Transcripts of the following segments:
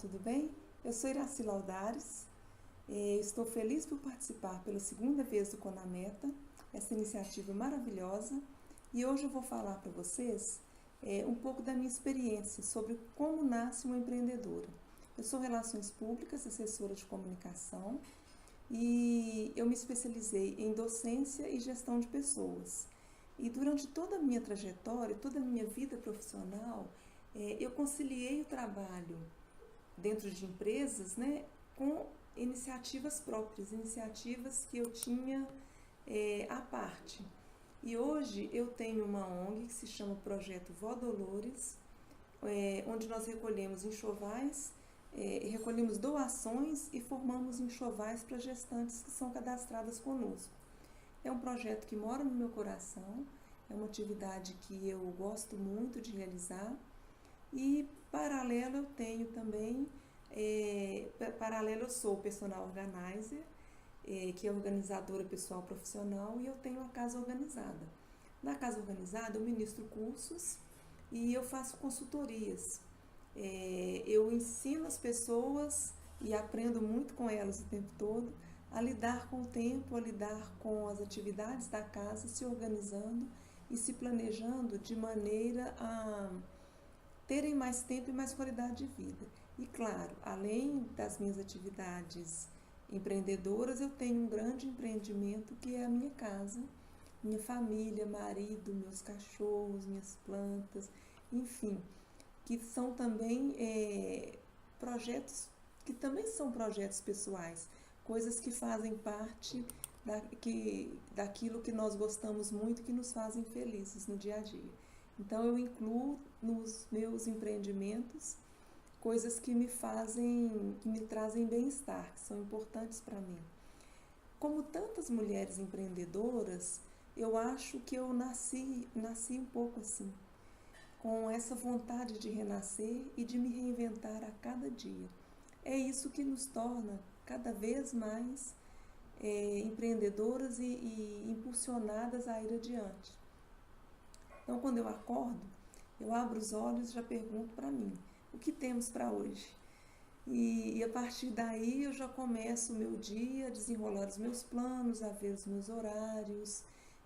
tudo bem? Eu sou Iraci Laudares, estou feliz por participar pela segunda vez do Conameta, essa iniciativa maravilhosa, e hoje eu vou falar para vocês um pouco da minha experiência sobre como nasce uma empreendedora. Eu sou Relações Públicas, assessora de comunicação, e eu me especializei em docência e gestão de pessoas. E durante toda a minha trajetória, toda a minha vida profissional, eu conciliei o trabalho dentro de empresas, né, com iniciativas próprias, iniciativas que eu tinha à parte. E hoje eu tenho uma ONG que se chama Projeto Vó Dolores, onde nós recolhemos enxovais, recolhemos doações e formamos enxovais para gestantes que são cadastradas conosco. É um projeto que mora no meu coração, é uma atividade que eu gosto muito de realizar e, paralelo, eu tenho também, paralelo eu sou personal organizer, que é organizadora pessoal profissional, e eu tenho a Casa Organizada. Na Casa Organizada eu ministro cursos e eu faço consultorias. Eu ensino as pessoas e aprendo muito com elas o tempo todo a lidar com o tempo, a lidar com as atividades da casa, se organizando e se planejando de maneira a terem mais tempo e mais qualidade de vida. E claro, além das minhas atividades empreendedoras, eu tenho um grande empreendimento que é a minha casa, minha família, marido, meus cachorros, minhas plantas, enfim, que são também projetos que também são projetos pessoais, coisas que fazem parte daquilo que nós gostamos muito, que nos fazem felizes no dia a dia. Então eu incluo nos meus empreendimentos coisas que me trazem bem-estar, que são importantes para mim. Como tantas mulheres empreendedoras, eu acho que eu nasci um pouco assim, com essa vontade de renascer e de me reinventar a cada dia. É isso que nos torna cada vez mais empreendedoras e impulsionadas a ir adiante. Então, quando eu acordo, eu abro os olhos e já pergunto para mim, o que temos para hoje? E a partir daí eu já começo o meu dia a desenrolar os meus planos, a ver os meus horários,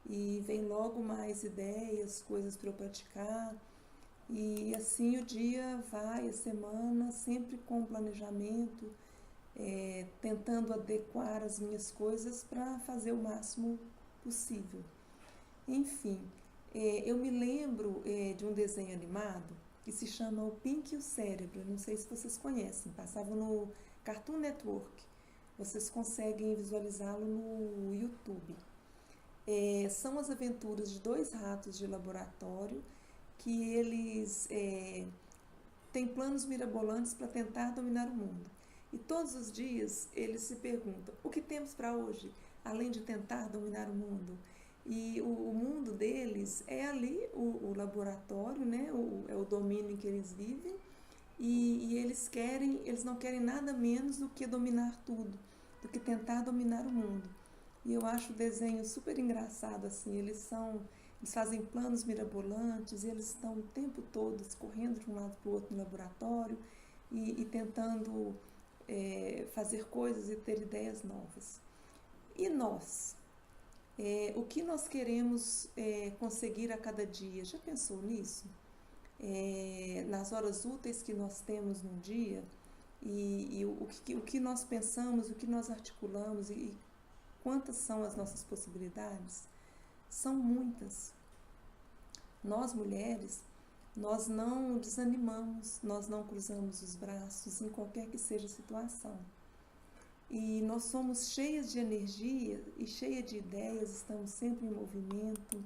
e vem logo mais ideias, coisas para eu praticar. E assim o dia vai, a semana, sempre com planejamento, tentando adequar as minhas coisas para fazer o máximo possível. Enfim, eu me lembro de um desenho animado que se chama O Pink e o Cérebro. Não sei se vocês conhecem, passava no Cartoon Network. Vocês conseguem visualizá-lo no YouTube. São as aventuras de dois ratos de laboratório que eles têm planos mirabolantes para tentar dominar o mundo. E todos os dias eles se perguntam, o que temos para hoje, além de tentar dominar o mundo? E o mundo deles é ali, o laboratório, né? É o domínio em que eles vivem, e eles não querem nada menos do que dominar tudo, do que tentar dominar o mundo. E eu acho o desenho super engraçado, assim, eles fazem planos mirabolantes, e eles estão o tempo todo correndo de um lado para o outro no laboratório e tentando fazer coisas e ter ideias novas. E nós? O que nós queremos conseguir a cada dia? Já pensou nisso? Nas horas úteis que nós temos no dia, e o que nós pensamos, o que nós articulamos e quantas são as nossas possibilidades? São muitas. Nós, mulheres, nós não desanimamos, nós não cruzamos os braços em qualquer que seja a situação. E nós somos cheias de energia e cheias de ideias, estamos sempre em movimento.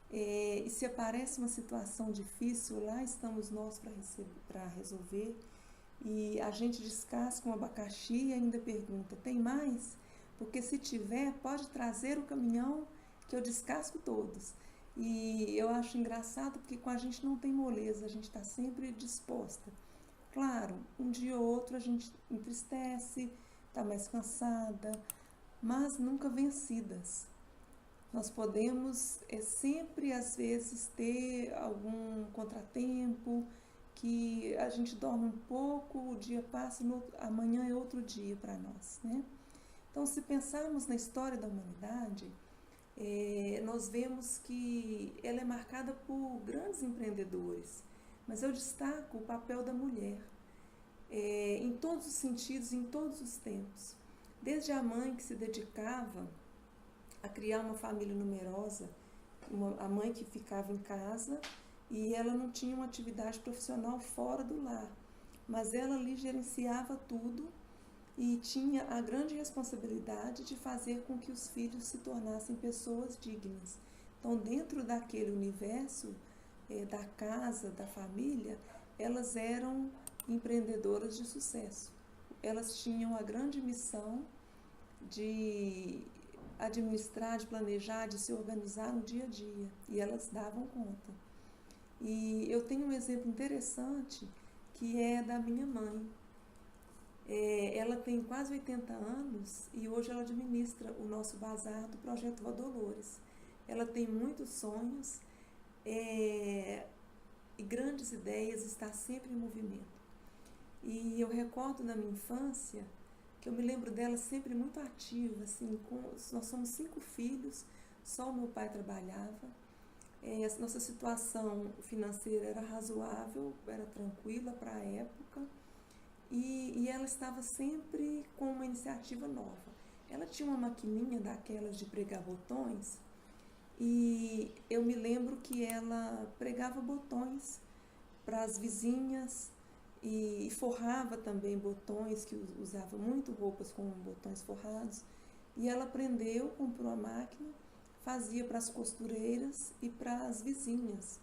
E se aparece uma situação difícil, lá estamos nós para resolver. E a gente descasca um abacaxi e ainda pergunta, tem mais? Porque se tiver, pode trazer o caminhão que eu descasco todos. E eu acho engraçado porque com a gente não tem moleza, a gente está sempre disposta. Claro, um dia ou outro a gente entristece, está mais cansada, mas nunca vencidas. Nós podemos sempre, às vezes, ter algum contratempo que a gente dorme um pouco, o dia passa, amanhã é outro dia para nós, né? Então, se pensarmos na história da humanidade, nós vemos que ela é marcada por grandes empreendedores, mas eu destaco o papel da mulher, em todos os sentidos, em todos os tempos. Desde a mãe que se dedicava a criar uma família numerosa, a mãe que ficava em casa e ela não tinha uma atividade profissional fora do lar, mas ela ali gerenciava tudo e tinha a grande responsabilidade de fazer com que os filhos se tornassem pessoas dignas. Então, dentro daquele universo da casa, da família, elas eram empreendedoras de sucesso. Elas tinham a grande missão de administrar, de planejar, de se organizar no dia a dia, e elas davam conta. E eu tenho um exemplo interessante que é da minha mãe. Ela tem quase 80 anos e hoje ela administra o nosso bazar do Projeto Vó Dolores. Ela tem muitos sonhos e grandes ideias, está sempre em movimento. E eu recordo da minha infância que eu me lembro dela sempre muito ativa, assim, nós somos 5 filhos, só o meu pai trabalhava. A nossa situação financeira era razoável, era tranquila para a época, e ela estava sempre com uma iniciativa nova. Ela tinha uma maquininha daquelas de pregar botões, e eu me lembro que ela pregava botões para as vizinhas e forrava também botões, que usava muito roupas com botões forrados, e ela aprendeu, comprou a máquina, fazia para as costureiras e para as vizinhas.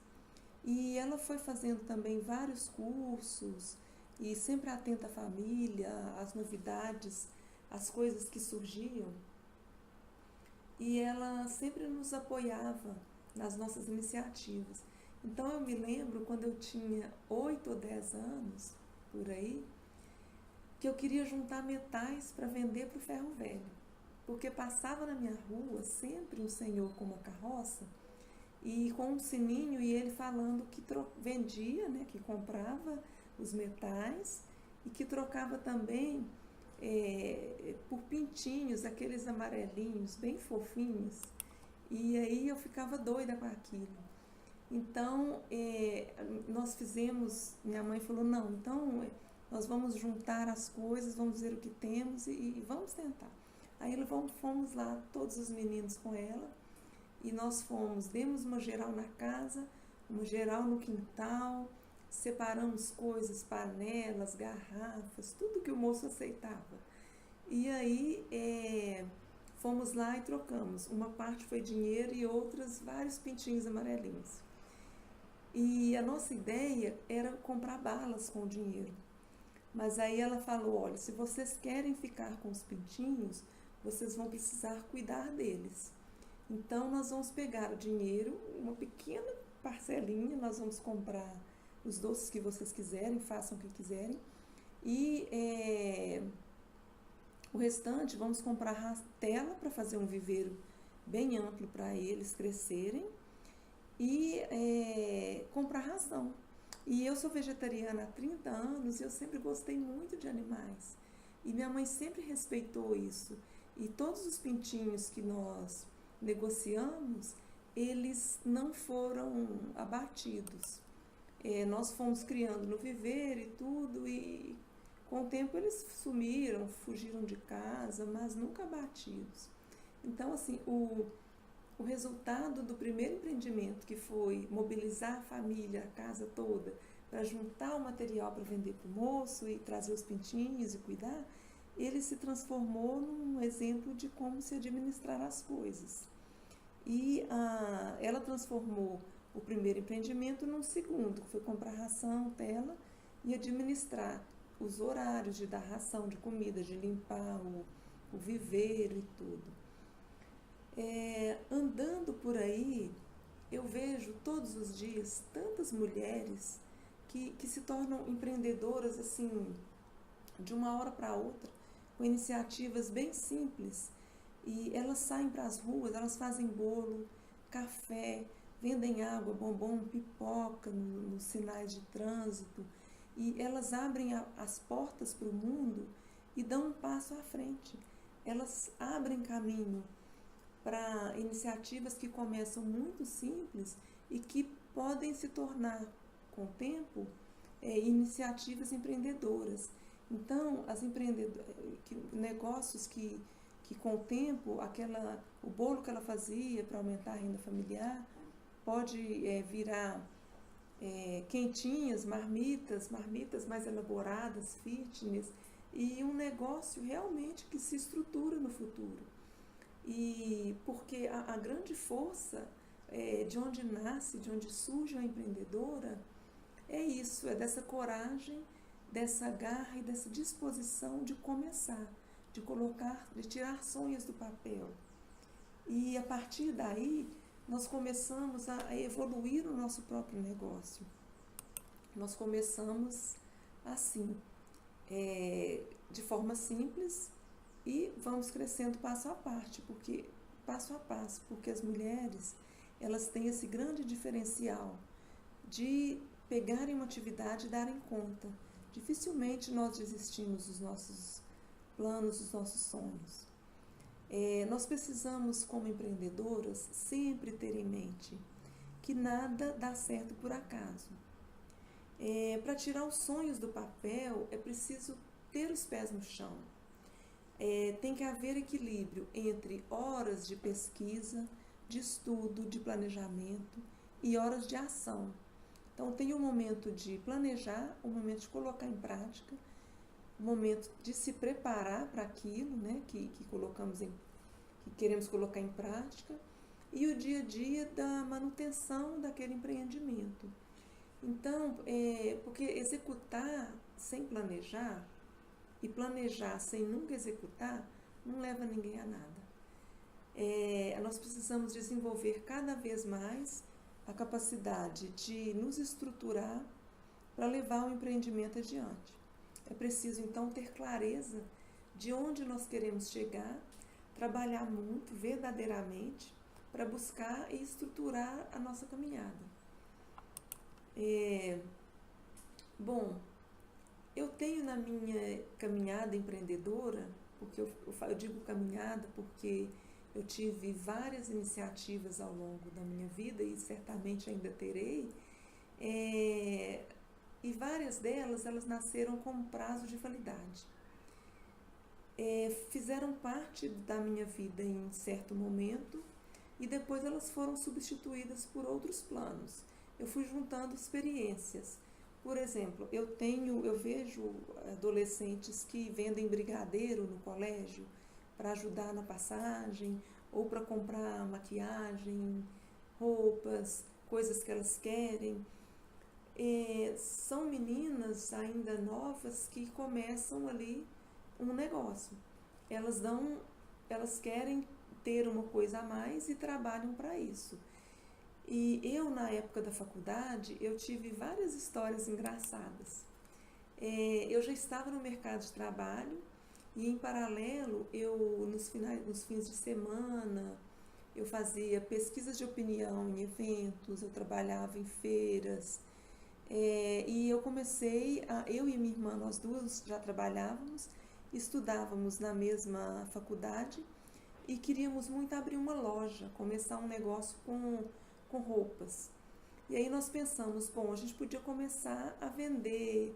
E ela foi fazendo também vários cursos e sempre atenta à família, às novidades, às coisas que surgiam. E ela sempre nos apoiava nas nossas iniciativas. Então eu me lembro quando eu tinha 8 ou 10 anos, por aí, que eu queria juntar metais para vender para o ferro velho. Porque passava na minha rua sempre um senhor com uma carroça e com um sininho e ele falando que vendia, né, que comprava os metais e que trocava também por pintinhos, aqueles amarelinhos, bem fofinhos. E aí eu ficava doida com aquilo. Então, nós fizemos, minha mãe falou, não, então nós vamos juntar as coisas, vamos ver o que temos e vamos tentar. Aí fomos lá, todos os meninos com ela, e nós demos uma geral na casa, uma geral no quintal, separamos coisas, panelas, garrafas, tudo que o moço aceitava. E aí fomos lá e trocamos. Uma parte foi dinheiro e outras vários pintinhos amarelinhos. E a nossa ideia era comprar balas com o dinheiro. Mas aí ela falou, olha, se vocês querem ficar com os pintinhos, vocês vão precisar cuidar deles. Então, nós vamos pegar o dinheiro, uma pequena parcelinha, nós vamos comprar os doces que vocês quiserem, façam o que quiserem. E o restante, vamos comprar tela para fazer um viveiro bem amplo para eles crescerem. E comprar ração. E eu sou vegetariana há 30 anos e eu sempre gostei muito de animais. E minha mãe sempre respeitou isso. E todos os pintinhos que nós negociamos, eles não foram abatidos. Nós fomos criando no viveiro e tudo, e com o tempo eles sumiram, fugiram de casa, mas nunca abatidos. Então, assim, o resultado do primeiro empreendimento, que foi mobilizar a família, a casa toda, para juntar o material para vender para o moço e trazer os pintinhos e cuidar, ele se transformou num exemplo de como se administrar as coisas. E ela transformou o primeiro empreendimento num segundo, que foi comprar ração, tela e administrar os horários de dar ração de comida, de limpar o viveiro e tudo. Andando por aí, eu vejo todos os dias tantas mulheres que se tornam empreendedoras assim, de uma hora para outra, com iniciativas bem simples. E elas saem para as ruas, elas fazem bolo, café, vendem água, bombom, pipoca nos sinais de trânsito, e elas abrem as portas para o mundo e dão um passo à frente. Elas abrem caminho para iniciativas que começam muito simples e que podem se tornar, com o tempo, iniciativas empreendedoras. Então, negócios que com o tempo, o bolo que ela fazia para aumentar a renda familiar, pode virar quentinhas, marmitas mais elaboradas, fitness, e um negócio realmente que se estrutura no futuro. E porque a grande força de onde nasce, de onde surge a empreendedora, é isso, é dessa coragem, dessa garra e dessa disposição de começar, de tirar sonhos do papel. E a partir daí, nós começamos a evoluir o nosso próprio negócio. Nós começamos assim, de forma simples, e vamos crescendo passo a passo, porque as mulheres, elas têm esse grande diferencial de pegarem uma atividade e darem conta. Dificilmente nós desistimos dos nossos planos, dos nossos sonhos. Nós precisamos, como empreendedoras, sempre ter em mente que nada dá certo por acaso. Para tirar os sonhos do papel, é preciso ter os pés no chão. Tem que haver equilíbrio entre horas de pesquisa, de estudo, de planejamento e horas de ação. Então, tem o momento de planejar, o momento de colocar em prática, o momento de se preparar para aquilo, né, que queremos colocar em prática, e o dia a dia da manutenção daquele empreendimento. Então, porque executar sem planejar e planejar sem nunca executar não leva ninguém a nada. Nós precisamos desenvolver cada vez mais a capacidade de nos estruturar para levar o empreendimento adiante. É preciso, então, ter clareza de onde nós queremos chegar, trabalhar muito, verdadeiramente, para buscar e estruturar a nossa caminhada. Bom, eu tenho na minha caminhada empreendedora, porque eu digo caminhada porque eu tive várias iniciativas ao longo da minha vida e certamente ainda terei, e várias delas, elas nasceram com prazo de validade. Fizeram parte da minha vida em certo momento e depois elas foram substituídas por outros planos. Eu fui juntando experiências. Por exemplo, eu vejo adolescentes que vendem brigadeiro no colégio para ajudar na passagem ou para comprar maquiagem, roupas, coisas que elas querem. São meninas ainda novas que começam ali um negócio. Elas querem ter uma coisa a mais e trabalham para isso. E eu, na época da faculdade, eu tive várias histórias engraçadas. Eu já estava no mercado de trabalho e, em paralelo, nos fins de semana, eu fazia pesquisas de opinião em eventos, eu trabalhava em feiras. E eu comecei, eu e minha irmã, nós duas já trabalhávamos, estudávamos na mesma faculdade e queríamos muito abrir uma loja, começar um negócio com roupas. E aí nós pensamos, bom, a gente podia começar a vender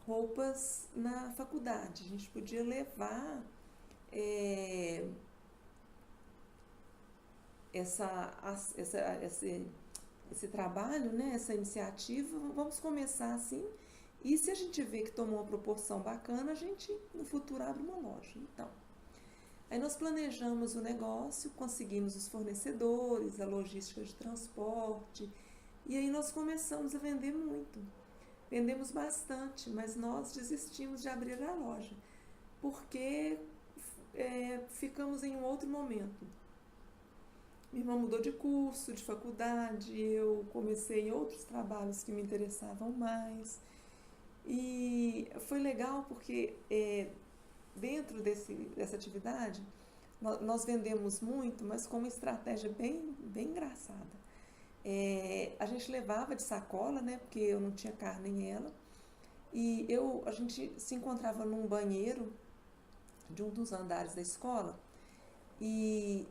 roupas na faculdade, a gente podia levar esse trabalho, né, essa iniciativa, vamos começar assim, e se a gente vê que tomou uma proporção bacana, a gente no futuro abre uma loja. Então, aí nós planejamos o negócio, conseguimos os fornecedores, a logística de transporte, e aí nós começamos a vender muito. Vendemos bastante, mas nós desistimos de abrir a loja, porque ficamos em um outro momento. Minha irmã mudou de curso, de faculdade, eu comecei em outros trabalhos que me interessavam mais. E foi legal porque dentro dessa atividade, nós vendemos muito, mas com uma estratégia bem engraçada. A gente levava de sacola, né? Porque eu não tinha carne em ela. A gente se encontrava num banheiro de um dos andares da escola e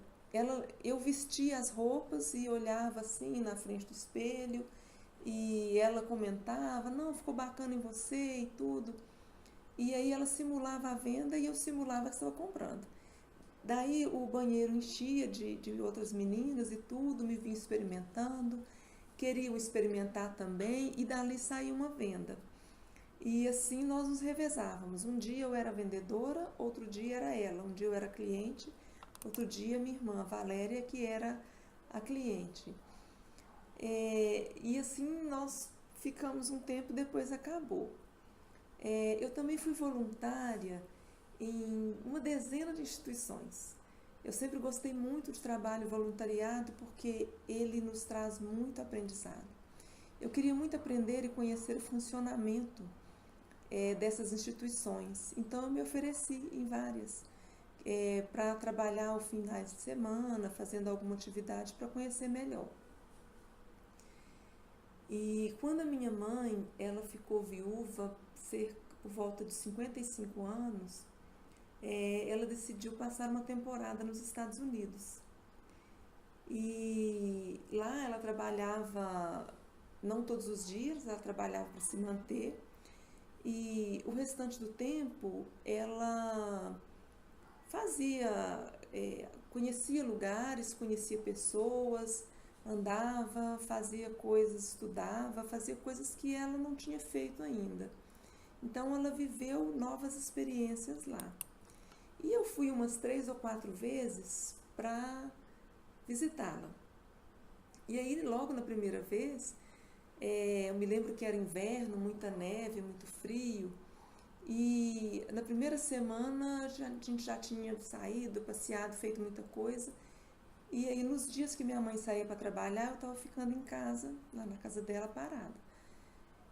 eu vestia as roupas e olhava assim na frente do espelho e ela comentava, não, ficou bacana em você e tudo. E aí ela simulava a venda e eu simulava que estava comprando. Daí o banheiro enchia de outras meninas e tudo, me vinha experimentando, queriam experimentar também e dali saía uma venda. E assim nós nos revezávamos. Um dia eu era vendedora, outro dia era ela. Um dia eu era cliente, outro dia minha irmã Valéria, que era a cliente. E assim nós ficamos um tempo, depois acabou. Eu também fui voluntária em uma dezena de instituições. Eu sempre gostei muito de trabalho voluntariado porque ele nos traz muito aprendizado. Eu queria muito aprender e conhecer o funcionamento dessas instituições. Então eu me ofereci em várias para trabalhar aos finais de semana, fazendo alguma atividade para conhecer melhor. E quando a minha mãe ela ficou viúva, por volta de 55 anos, ela decidiu passar uma temporada nos Estados Unidos. E lá ela trabalhava, não todos os dias, ela trabalhava para se manter. E o restante do tempo ela conhecia lugares, conhecia pessoas, andava, fazia coisas, estudava, fazia coisas que ela não tinha feito ainda. Então ela viveu novas experiências lá. E eu fui umas 3 ou 4 vezes para visitá-la. E aí logo na primeira vez, eu me lembro que era inverno, muita neve, muito frio. E na primeira semana a gente já tinha saído, passeado, feito muita coisa. E aí nos dias que minha mãe saía para trabalhar, eu estava ficando em casa, lá na casa dela, parada.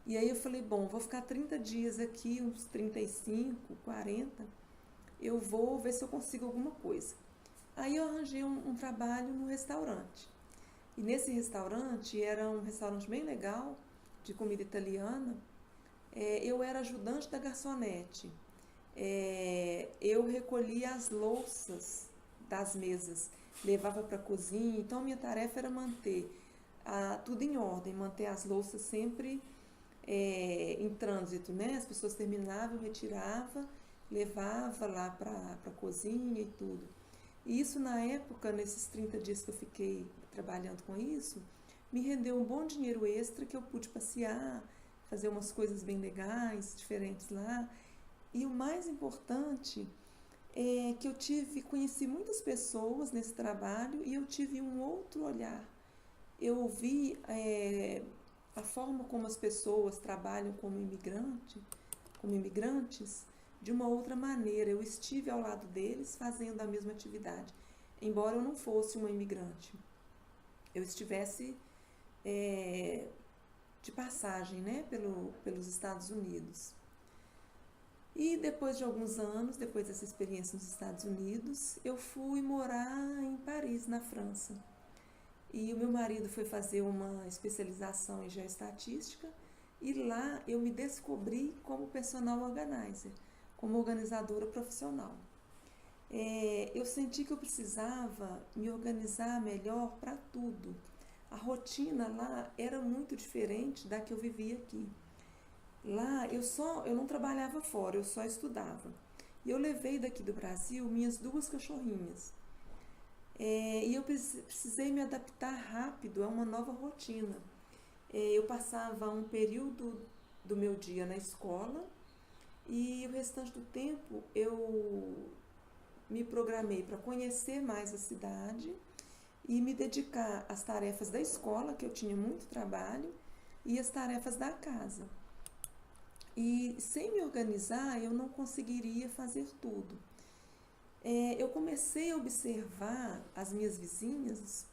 E aí eu falei, bom, vou ficar 30 dias aqui, uns 35, 40, eu vou ver se eu consigo alguma coisa. Aí eu arranjei um trabalho no restaurante. E nesse restaurante, era um restaurante bem legal, de comida italiana. Eu era ajudante da garçonete. Eu recolhia as louças das mesas, levava para a cozinha. Então, minha tarefa era manter tudo em ordem, manter as louças sempre em trânsito, né? As pessoas terminavam, eu retirava, levava lá para a cozinha e tudo. E isso, na época, nesses 30 dias que eu fiquei trabalhando com isso, me rendeu um bom dinheiro extra que eu pude passear, fazer umas coisas bem legais, diferentes lá. E o mais importante é que conheci muitas pessoas nesse trabalho e eu tive um outro olhar. Eu vi a forma como as pessoas trabalham como imigrantes, de uma outra maneira. Eu estive ao lado deles fazendo a mesma atividade, embora eu não fosse uma imigrante. Eu estivesse de passagem, né, pelos Estados Unidos. E depois de alguns anos, depois dessa experiência nos Estados Unidos, eu fui morar em Paris, na França. E o meu marido foi fazer uma especialização em geoestatística e lá eu me descobri como personal organizer, como organizadora profissional. Eu senti que eu precisava me organizar melhor para tudo. A rotina lá era muito diferente da que eu vivia aqui. Lá eu não trabalhava fora, eu só estudava. E eu levei daqui do Brasil minhas 2 cachorrinhas. E eu precisei me adaptar rápido a uma nova rotina. Eu passava um período do meu dia na escola e o restante do tempo eu me programei para conhecer mais a cidade e me dedicar às tarefas da escola, que eu tinha muito trabalho, e às tarefas da casa. E sem me organizar, eu não conseguiria fazer tudo. Eu comecei a observar as minhas vizinhas,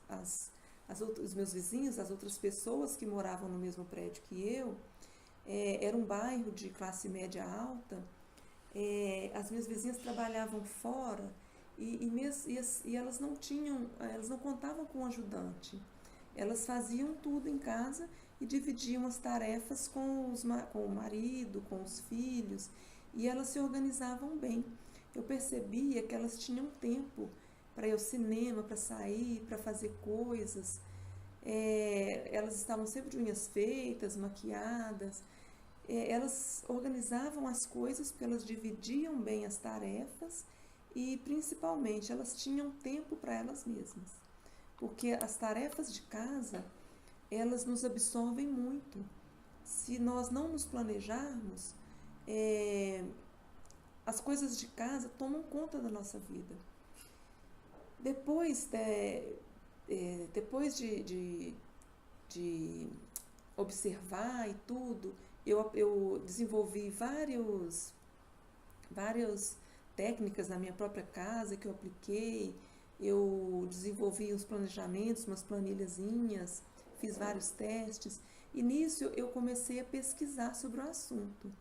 os meus vizinhos, as outras pessoas que moravam no mesmo prédio que eu. Era um bairro de classe média alta. As minhas vizinhas trabalhavam fora e elas não contavam com um ajudante. Elas faziam tudo em casa e dividiam as tarefas com o marido, com os filhos, e elas se organizavam bem. Eu percebia que elas tinham tempo para ir ao cinema, para sair, para fazer coisas. Elas estavam sempre de unhas feitas, maquiadas. Elas organizavam as coisas porque elas dividiam bem as tarefas e, principalmente, elas tinham tempo para elas mesmas. Porque as tarefas de casa, elas nos absorvem muito. Se nós não nos planejarmos, as coisas de casa tomam conta da nossa vida. Depois de observar e tudo, eu desenvolvi várias técnicas na minha própria casa que eu apliquei. Eu desenvolvi uns planejamentos, umas planilhazinhas, fiz vários testes, e nisso eu comecei a pesquisar sobre o assunto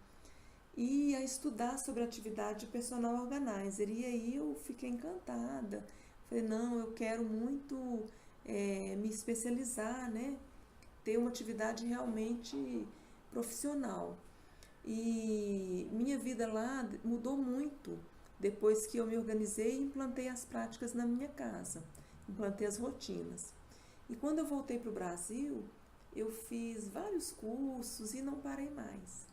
e a estudar sobre a atividade de personal organizer, e aí eu fiquei encantada. Falei, não, eu quero muito me especializar, né? Ter uma atividade realmente profissional. E minha vida lá mudou muito depois que eu me organizei e implantei as práticas na minha casa, implantei as rotinas. E quando eu voltei para o Brasil, eu fiz vários cursos e não parei mais.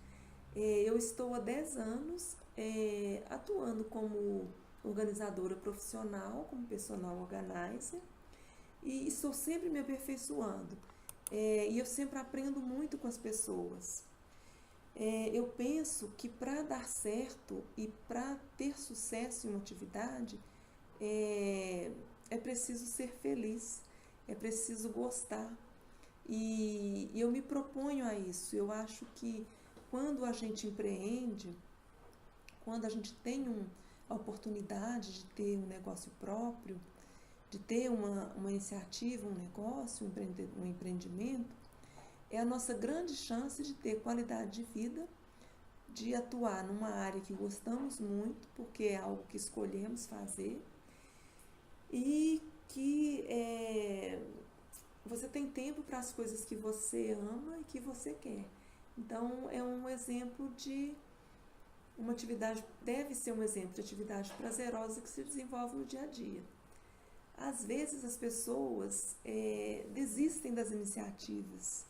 Eu estou há 10 anos atuando como organizadora profissional, como personal organizer, e estou sempre me aperfeiçoando. E eu sempre aprendo muito com as pessoas. Eu penso que para dar certo e para ter sucesso em uma atividade, é preciso ser feliz, é preciso gostar. E eu me proponho a isso. Eu acho que quando a gente empreende, quando a gente tem a oportunidade de ter um negócio próprio, de ter uma iniciativa, um negócio, um empreendimento, é a nossa grande chance de ter qualidade de vida, de atuar numa área que gostamos muito, porque é algo que escolhemos fazer, e que você tem tempo para as coisas que você ama e que você quer. Então, é um exemplo de uma atividade, deve ser um exemplo de atividade prazerosa que se desenvolve no dia a dia. Às vezes as pessoas desistem das iniciativas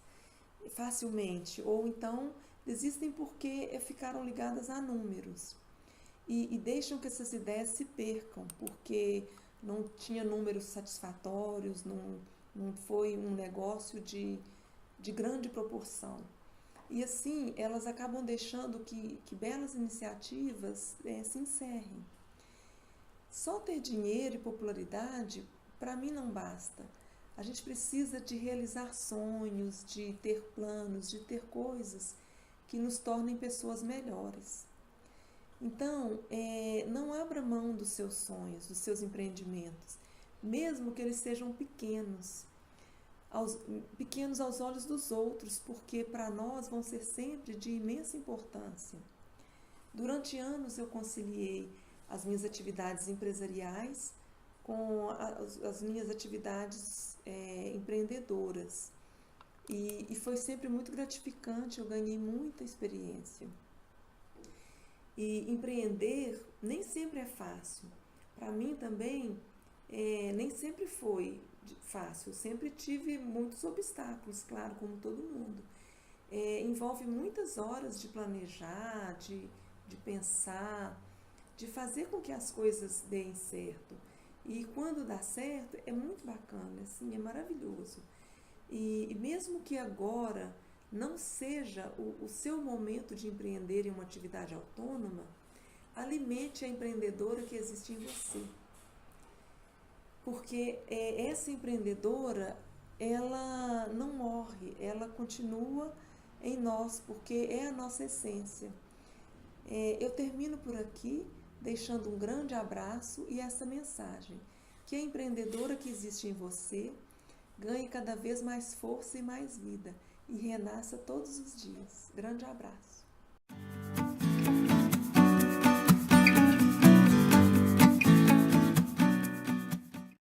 facilmente, ou então desistem porque ficaram ligadas a números e deixam que essas ideias se percam, porque não tinha números satisfatórios, não foi um negócio de grande proporção. E assim, elas acabam deixando que belas iniciativas se encerrem. Só ter dinheiro e popularidade, para mim, não basta. A gente precisa de realizar sonhos, de ter planos, de ter coisas que nos tornem pessoas melhores. Então, não abra mão dos seus sonhos, dos seus empreendimentos, mesmo que eles sejam pequenos. Pequenos aos olhos dos outros, porque para nós vão ser sempre de imensa importância. Durante anos eu conciliei as minhas atividades empresariais com as minhas atividades empreendedoras. E foi sempre muito gratificante, eu ganhei muita experiência. E empreender nem sempre é fácil. Para mim também, nem sempre foi fácil. Eu sempre tive muitos obstáculos, claro, como todo mundo. Envolve muitas horas de planejar, de pensar, de fazer com que as coisas deem certo. E quando dá certo, é muito bacana, assim, é maravilhoso. E mesmo que agora não seja o seu momento de empreender em uma atividade autônoma, alimente a empreendedora que existe em você. Porque essa empreendedora, ela não morre, ela continua em nós, porque é a nossa essência. Eu termino por aqui, deixando um grande abraço e essa mensagem, que a empreendedora que existe em você ganhe cada vez mais força e mais vida, e renasça todos os dias. Grande abraço.